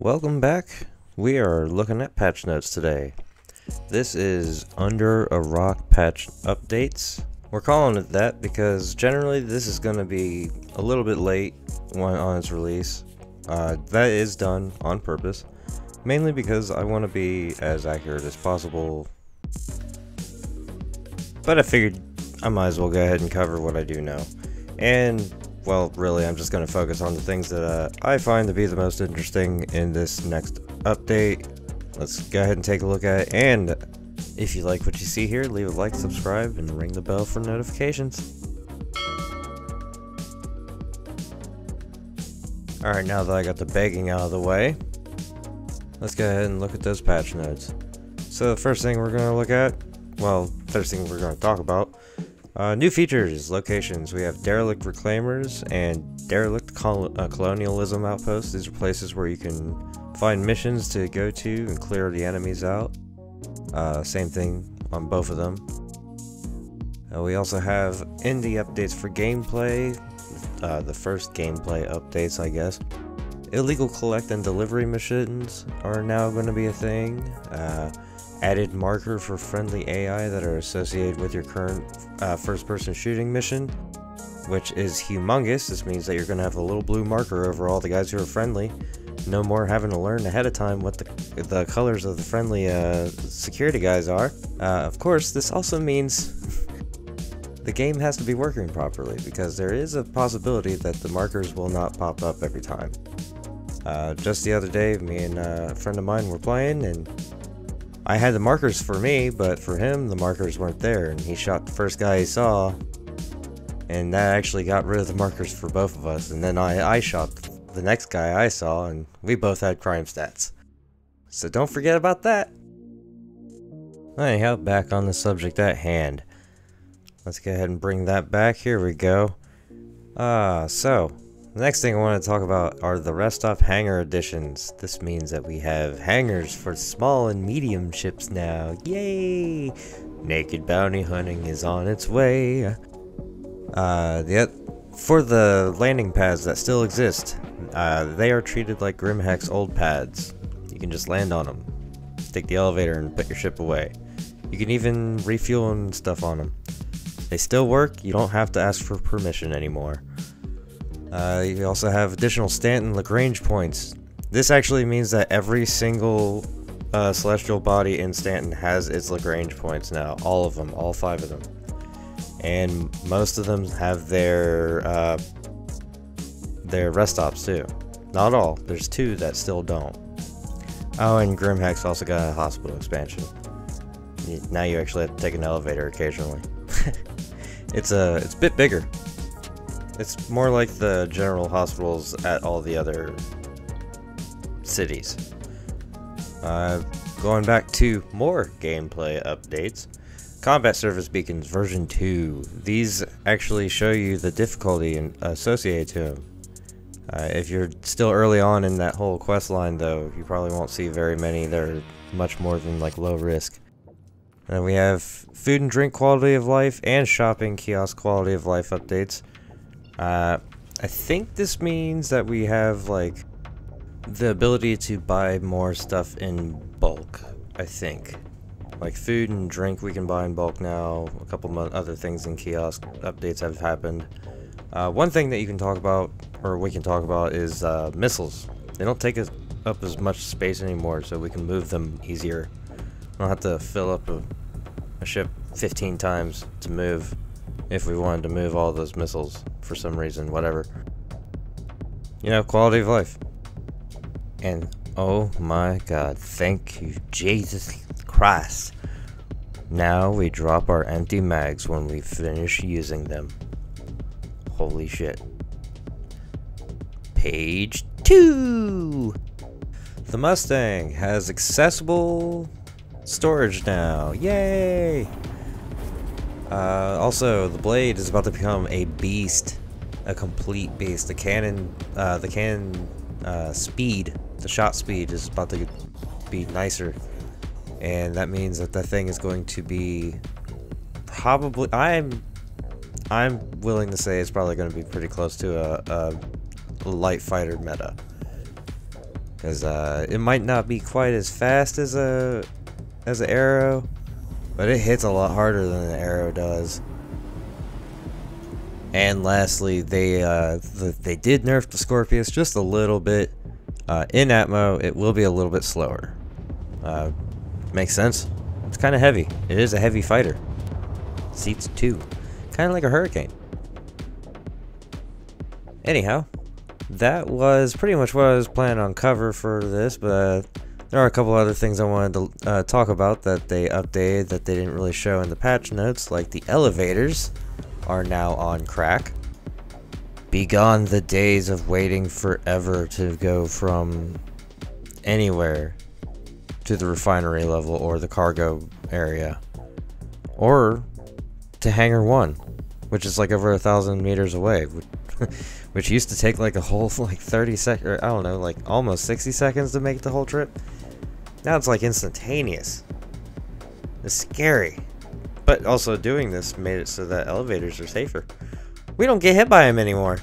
Welcome back. We are looking at patch notes today. This is Under a Rock patch updates. We're calling it that because generally this is going to be a little bit late on its release. That is done on purpose, mainly because I want to be as accurate as possible. But I figured I might as well go ahead and cover what I do know. And well, really, I'm just going to focus on the things that I find to be the most interesting in this next update. Let's go ahead and take a look at it, and if you like what you see here, leave a like, subscribe, and ring the bell for notifications. Alright, now that I got the begging out of the way, let's go ahead and look at those patch notes. So the first thing we're going to look at, well, first thing we're going to talk about, new features, locations. We have derelict reclaimers and derelict colonialism outposts. These are places where you can find missions to go to and clear the enemies out. Same thing on both of them. We also have indie updates for gameplay. The first gameplay updates, I guess. Illegal collect and delivery missions are now going to be a thing. Added marker for friendly AI that are associated with your current first-person shooting mission, which is humongous. This means that you're going to have a little blue marker over all the guys who are friendly. No more having to learn ahead of time what the colors of the friendly security guys are. Of course, this also means the game has to be working properly, because there is a possibility that the markers will not pop up every time. Just the other day, me and a friend of mine were playing, and I had the markers for me, but for him, the markers weren't there, and he shot the first guy he saw, and that actually got rid of the markers for both of us, and then I shot the next guy I saw, and we both had crime stats. So don't forget about that. Anyhow, back on the subject at hand. Let's go ahead and bring that back. Here we go. So the next thing I want to talk about are the rest stop hangar additions. This means that we have hangars for small and medium ships now. Yay! Naked bounty hunting is on its way. For the landing pads that still exist, they are treated like Grimheck's old pads. You can just land on them, take the elevator, and put your ship away. You can even refuel and stuff on them. They still work. You don't have to ask for permission anymore. You also have additional Stanton Lagrange points. This actually means that every single celestial body in Stanton has its Lagrange points now. All of them, all 5 of them. And most of them have their rest stops too. Not all. There's 2 that still don't. Oh, and Grimheck's also got a hospital expansion. Now you actually have to take an elevator occasionally. It's a bit bigger. It's more like the general hospitals at all the other cities. Going back to more gameplay updates. Combat Service Beacons version 2. These actually show you the difficulty associated to them. If you're still early on in that whole quest line, though, you probably won't see very many. They're much more than like low risk. And we have food and drink quality of life and shopping kiosk quality of life updates. I think this means that we have like the ability to buy more stuff in bulk. I think like food and drink we can buy in bulk now. A couple other things in kiosk updates have happened. One thing that you can talk about, or we can talk about, is missiles. They don't take up as much space anymore, so we can move them easier. We don't have to fill up a ship 15 times to move if we wanted to move all those missiles for some reason, whatever. You know, quality of life. And oh my god, thank you, Jesus Christ. Now we drop our empty mags when we finish using them. Holy shit. Page 2! The Mustang has accessible storage now. Yay! Also, the blade is about to become a beast, a complete beast. The cannon speed, the shot speed is about to be nicer, and that means that the thing is going to be probably. I'm willing to say it's probably going to be pretty close to a light fighter meta. because it might not be quite as fast as an arrow, but it hits a lot harder than an arrow does. And lastly, they did nerf the Scorpius just a little bit. In Atmo, it will be a little bit slower. Makes sense. It's kind of heavy. It is a heavy fighter. Seats 2. Kind of like a Hurricane. Anyhow, that was pretty much what I was planning on cover for this, but there are a couple other things I wanted to talk about that they updated that they didn't really show in the patch notes, like the elevators are now on crack. Begone the days of waiting forever to go from anywhere to the refinery level or the cargo area, or to Hangar 1, which is like over 1,000 meters away, which used to take like a whole like 30 seconds, or I don't know, like almost 60 seconds to make the whole trip. Now it's like instantaneous. It's scary. But also doing this made it so that elevators are safer. We don't get hit by them anymore.